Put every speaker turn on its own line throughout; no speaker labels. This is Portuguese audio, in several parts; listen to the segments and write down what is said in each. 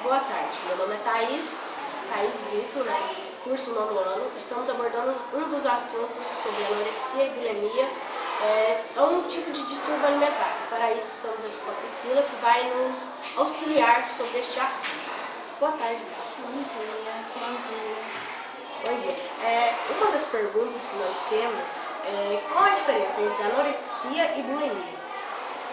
Boa tarde, meu nome é Thaís Brito, né? Curso 9º ano. Estamos abordando um dos assuntos sobre anorexia e bulimia. É um tipo de distúrbio alimentar. Para isso estamos aqui com a Priscila, que vai nos auxiliar sobre este assunto. Boa tarde, Priscila.
Bom dia.
Bom dia. Uma das perguntas que nós temos é qual a diferença entre anorexia e bulimia?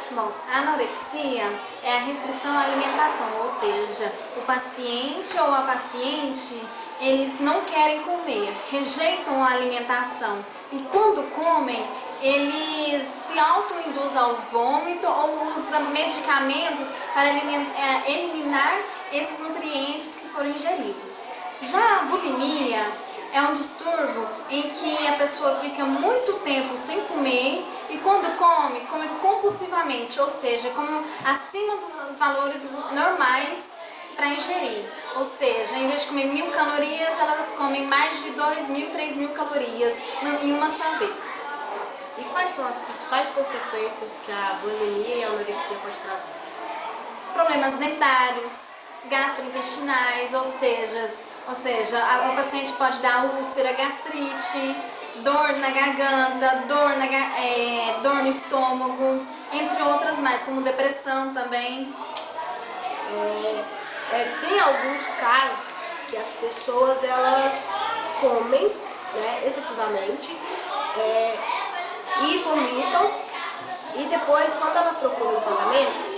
Bom, a anorexia é a restrição à alimentação, ou seja, o paciente ou a paciente, eles não querem comer, rejeitam a alimentação e quando comem, eles se autoinduzem ao vômito ou usam medicamentos para eliminar esses nutrientes que foram ingeridos. Já a bulimia é um distúrbio em que a pessoa fica muito tempo sem comer e quando come compulsivamente, ou seja, come acima dos valores normais para ingerir. Ou seja, em vez de comer 1000 calorias, elas comem mais de 2000, 3000 calorias em uma só vez.
E quais são as principais consequências que a bulimia e a anorexia podem trazer?
Problemas dentários, gastrointestinais, ou seja, o paciente pode dar úlcera, gastrite, dor na garganta, dor no estômago, entre outras mais, como depressão também.
Tem alguns casos que as pessoas elas comem, né, excessivamente e vomitam e depois, quando ela procura um tratamento,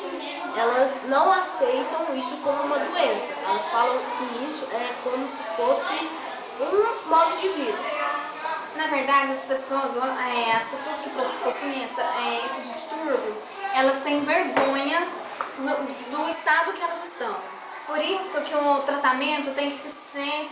elas não aceitam isso como uma doença. Elas falam que isso é como se fosse um modo de vida.
Na verdade, as pessoas que possuem esse distúrbio, elas têm vergonha do estado que elas estão. Por isso que o tratamento tem que ser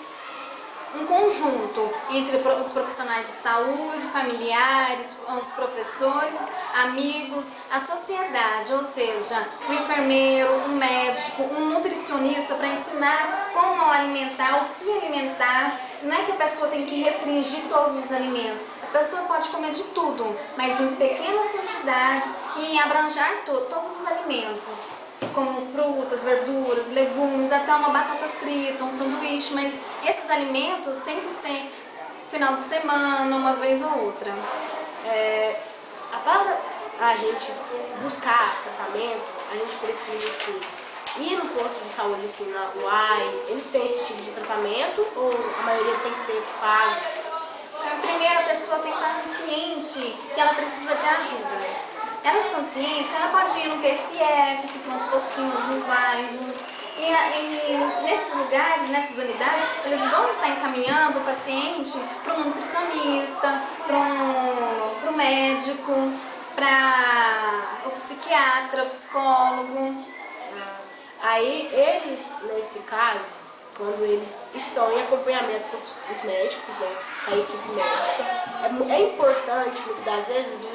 um conjunto entre os profissionais de saúde, familiares, os professores, amigos, a sociedade, ou seja, o enfermeiro, o médico, um nutricionista para ensinar como alimentar, o que alimentar. Não é que a pessoa tem que restringir todos os alimentos, a pessoa pode comer de tudo, mas em pequenas quantidades e abranger todos os alimentos, como frutas, verduras, legumes, até uma batata frita, um sanduíche, mas esses alimentos têm que ser final de semana, uma vez ou outra.
Para a gente buscar tratamento, a gente precisa assim, ir no posto de saúde assim, na UAI. Eles têm esse tipo de tratamento ou a maioria tem que ser pago?
Primeiro, a pessoa tem que estar ciente que ela precisa de ajuda. Ela estando ciente, ela pode ir no PSF, que são os postinhos nos bairros, e nesses lugares, nessas unidades, eles vão estar encaminhando o paciente para um nutricionista, para o médico, para o psiquiatra, o psicólogo.
Aí eles, nesse caso, quando eles estão em acompanhamento com os médicos, né, a equipe médica, é importante, muitas das vezes,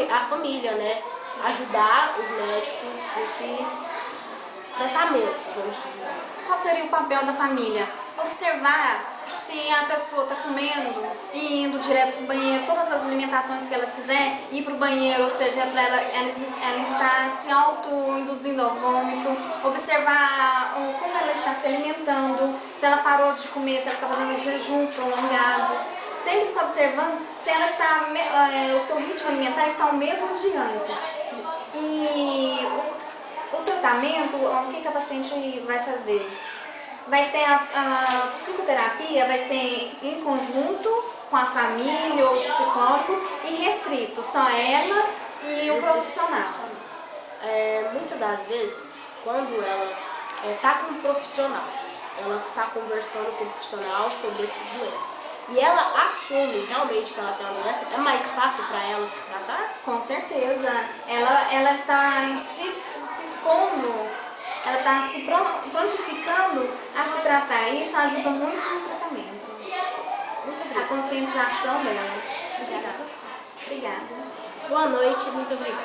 a família, né, ajudar os médicos nesse tratamento, vamos dizer.
Qual seria o papel da família? Observar se a pessoa está comendo e indo direto para o banheiro, todas as alimentações que ela fizer, ir para o banheiro, ou seja, para ela está se auto-induzindo ao vômito, observar como ela está se alimentando, se ela parou de comer, se ela está fazendo jejuns prolongados, sempre está observando se ela está, o seu ritmo alimentar está o mesmo de antes. E o tratamento, o que a paciente vai fazer? Vai ter a psicoterapia, vai ser em conjunto com a família ou o psicólogo e restrito, só ela e o profissional.
Muitas das vezes, quando ela está com um profissional, ela está conversando com o profissional sobre essa doença, e ela assume realmente que ela tem uma doença, é mais fácil para ela se tratar?
Com certeza, ela está se expondo. Ela está se prontificando a se tratar e isso ajuda muito no tratamento. A conscientização dela. Obrigada.
Boa noite, muito obrigada.